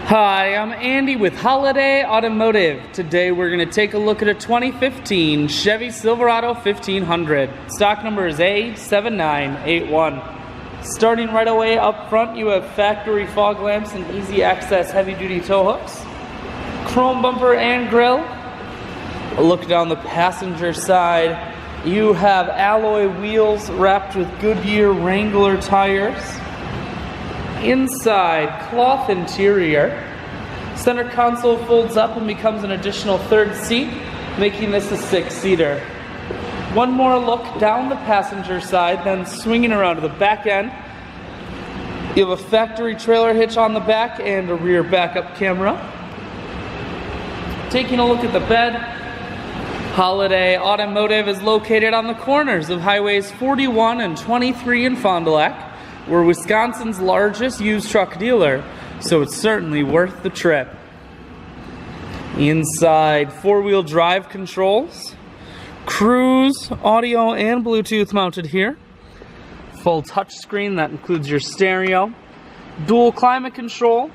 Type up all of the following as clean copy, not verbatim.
Hi, I'm Andy with Holiday Automotive. Today we're going to take a look at a 2015 Chevy Silverado 1500. Stock number is A7981. Starting right away up front, you have factory fog lamps and easy access heavy duty tow hooks, chrome bumper and grille. A look down the passenger side, you have alloy wheels wrapped with Goodyear Wrangler tires. Inside, cloth interior. Center console folds up and becomes an additional third seat, making this a six-seater. One more look down the passenger side, then swinging around to the back end. You have a factory trailer hitch on the back and a rear backup camera. Taking a look at the bed, Holiday Automotive is located on the corners of highways 41 and 23 in Fond du Lac. We're Wisconsin's largest used truck dealer, so it's certainly worth the trip. Inside, four-wheel drive controls, cruise, audio, and Bluetooth mounted here. Full touchscreen that includes your stereo, dual climate control.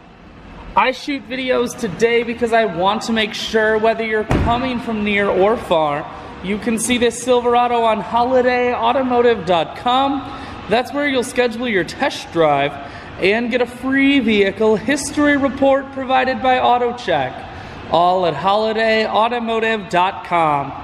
I shoot videos today because I want to make sure whether you're coming from near or far, you can see this Silverado on holidayautomotive.com. That's where you'll schedule your test drive and get a free vehicle history report provided by AutoCheck. All at holidayautomotive.com.